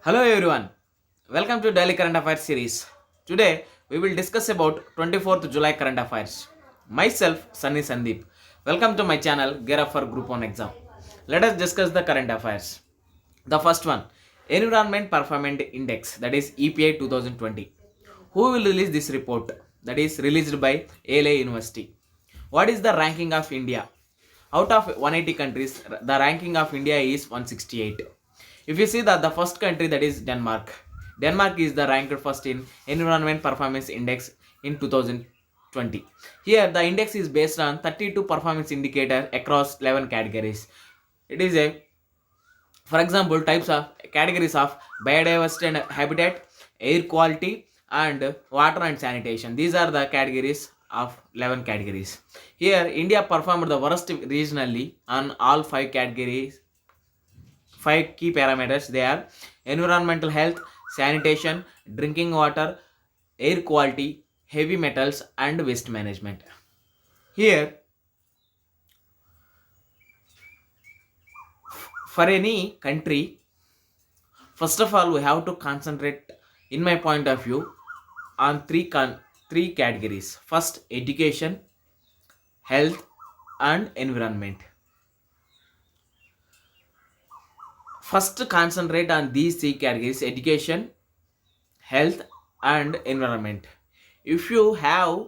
Hello everyone. Welcome to Daily Current Affairs series. Today we will discuss about 24th July current affairs. Myself Sunny Sandeep. Welcome to my channel Gear Up for Group 1 exam. Let us discuss the current affairs. The first one, Environment Performance Index, that is EPI 2020. Who will release this report? That is released by ALA University. What is the ranking of India? Out of 180 countries, the ranking of India is 168. If you see that the first country, that is Denmark. Denmark is the ranked first in Environment Performance Index in 2020. Here the index is based on 32 performance indicators across 11 categories. It is a, for example, types of categories of biodiversity and habitat, air quality, and water and sanitation. These are the categories of 11 categories. Here India performed the worst regionally on all 5 categories. 5 key parameters, they are environmental health, sanitation, drinking water, air quality, heavy metals, and waste management. Here, for any country, first of all, we have to concentrate, in my point of view, on three categories. First, education, health, and environment. First, concentrate on these three categories: education, health, and environment. If you have,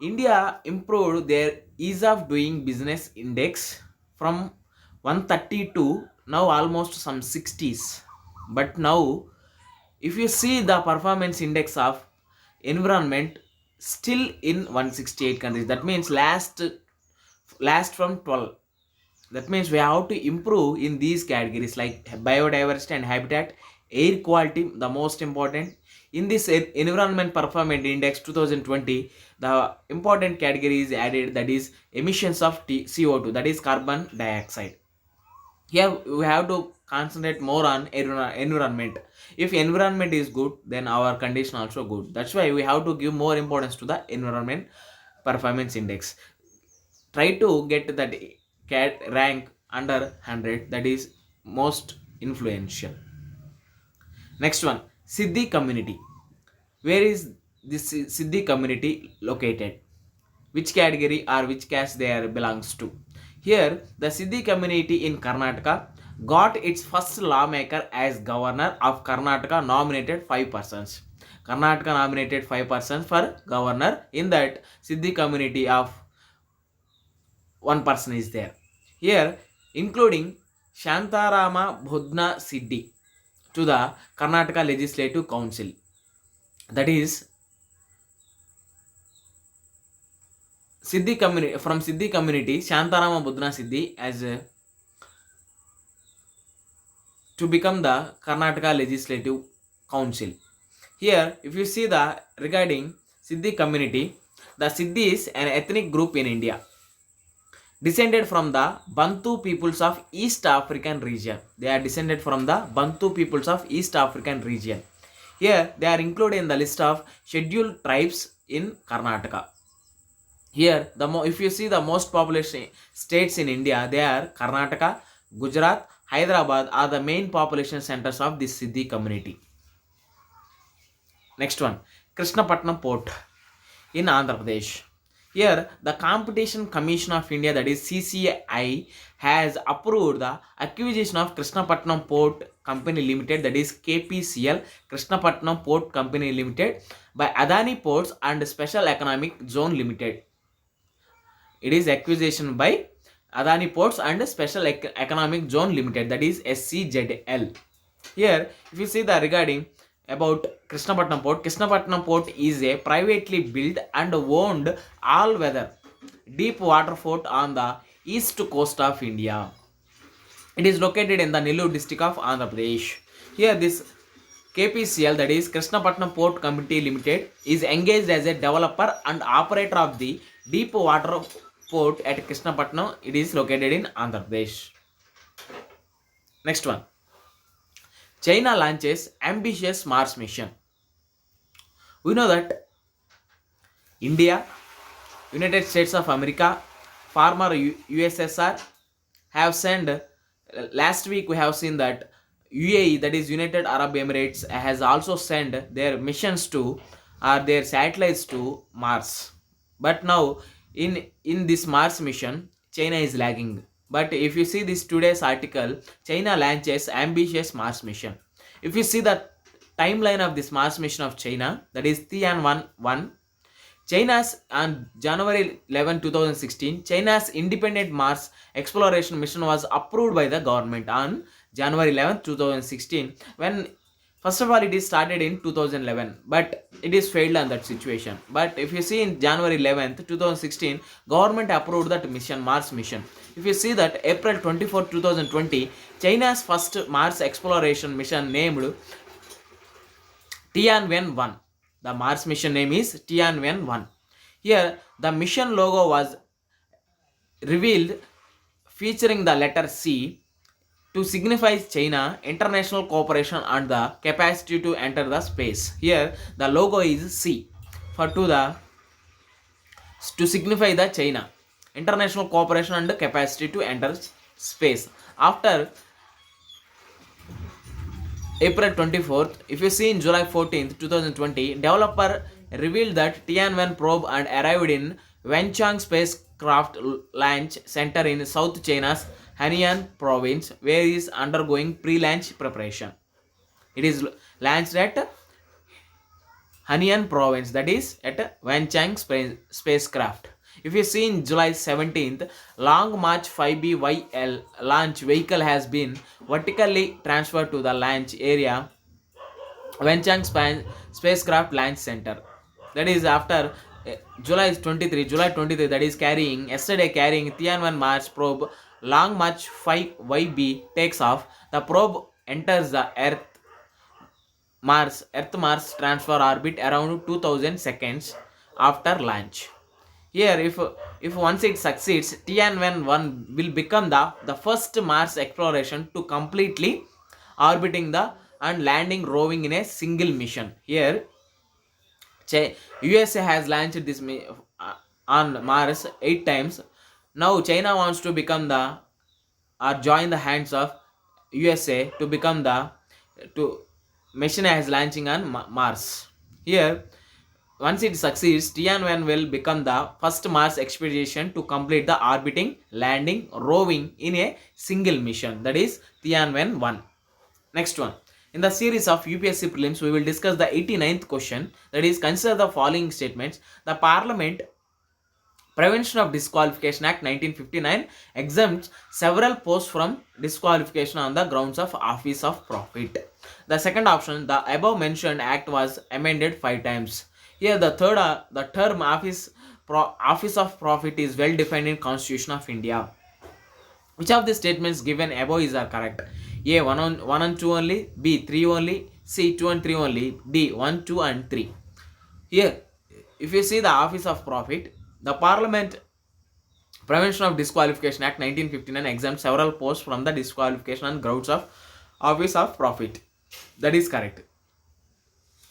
India improved their ease of doing business index from 130 to now almost some 60s. But now, if you see the performance index of environment, still in 168 countries. That means last from 12. That means we have to improve in these categories like biodiversity and habitat, air quality, the most important. In this environment performance index 2020, the important category is added, that is emissions of CO2, that is carbon dioxide. Here we have to concentrate more on environment. If environment is good, then our condition also good. That's why we have to give more importance to the environment performance index. Try to get that cat rank under 100, that is most influential. Next one, Siddhi community. Where is this Siddhi community located? Which category or which caste they are belongs to? Here, the Siddhi community in Karnataka got its first lawmaker as governor of Karnataka, nominated 5 persons. Karnataka nominated 5 persons for governor. In that, Siddhi community of one person is there. Here, including Shantarama Bhudna Siddhi to the Karnataka Legislative Council. That is Siddhi community, from Siddhi community, Shantarama Bhudna Siddhi as to become the Karnataka Legislative Council. Here, if you see the regarding Siddhi community, the Siddhi is an ethnic group in India, descended from the Bantu peoples of East African region. They are descended from the Bantu peoples of East African region. Here they are included in the list of scheduled tribes in Karnataka. Here if you see the most populous states in India, they are Karnataka, Gujarat, Hyderabad are the main population centers of this Siddhi community. Next one, Krishnapatnam Port in Andhra Pradesh. Here, the Competition Commission of India, that is CCI, has approved the acquisition of Krishnapatnam Port Company Limited, that is KPCL, Krishnapatnam Port Company Limited, by Adani Ports and Special Economic Zone Limited. It is acquisition by Adani Ports and Special Economic Zone Limited, that is SCZL. Here, if you see the regarding about Krishnapatnam Port is a privately built and owned all-weather deep water port on the east coast of India. It is located in the Nellore district of Andhra Pradesh. Here this KPCL, that is Krishnapatnam Port Company Limited, is engaged as a developer and operator of the deep water port at Krishnapatnam. It is located in Andhra Pradesh. Next one, China launches ambitious Mars mission. We know that India, United States of America, former USSR have sent, last week we have seen that UAE, that is United Arab Emirates, has also sent their missions to or their satellites to Mars. But now in this Mars mission, China is lagging. But if you see this today's article, China launches ambitious Mars mission. If you see the timeline of this Mars mission of China, that is Tianwen-1, China's on January 11, 2016, China's independent Mars exploration mission was approved by the government on January 11, 2016. When first of all it is started in 2011, but it is failed on that situation. But if you see in January 11, 2016, government approved that mission, Mars mission. If you see that April 24, 2020, China's first Mars exploration mission named Tianwen-1. The Mars mission name is Tianwen-1. Here, the mission logo was revealed featuring the letter C to signify China international cooperation and the capacity to enter the space. Here, the logo is C to signify the China international cooperation and capacity to enter space. After April 24th, if you see in July 14th, 2020, developer revealed that Tianwen probe and arrived in Wenchang Spacecraft Launch Center in South China's Hainan province, where it is undergoing pre-launch preparation. It is launched at Hainan province, that is at Wenchang spacecraft. If you see in July 17th, Long March 5B-YL launch vehicle has been vertically transferred to the launch area Wenchang Spacecraft Launch Center. That is after July 23, that is carrying Tianwen Mars probe Long March 5YB takes off. The probe enters the Earth Mars transfer orbit around 2000 seconds after launch. Here, if once it succeeds, Tianwen-1 will become the first Mars exploration to completely orbiting and landing roving in a single mission. Here, USA has launched this on Mars 8 times. Now China wants to become join the hands of USA to become mission as launching on Mars. Here, once it succeeds, Tianwen will become the first Mars expedition to complete the orbiting, landing, roving in a single mission. That is Tianwen-1. Next one. In the series of UPSC prelims, we will discuss the 89th question. That is, consider the following statements. The Parliament Prevention of Disqualification Act 1959 exempts several posts from disqualification on the grounds of office of profit. The second option, the above mentioned act was amended 5 times. Here the term office of profit is well defined in Constitution of India. Which of the statements given above is are correct? A 1 and 2 only, B 3 only, C 2 and 3 only, D 1, 2 and 3. Here, if you see the office of profit, the Parliament Prevention of Disqualification Act 1959 exempts several posts from the disqualification on grounds of office of profit. That is correct.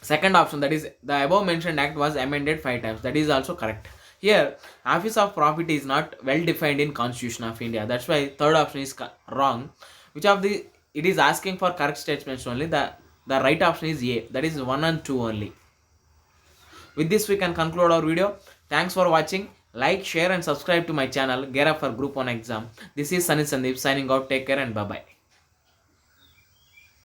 Second option, that is the above mentioned act was amended 5 times. That is also correct. Here, office of profit is not well defined in Constitution of India. That's why third option is wrong. Which of the it is asking for correct statements only. The right option is A. That is 1 and 2 only. With this, we can conclude our video. Thanks for watching. Like, share and subscribe to my channel. Gear up for Group 1 exam. This is Sunny Sandeep signing out. Take care and bye-bye.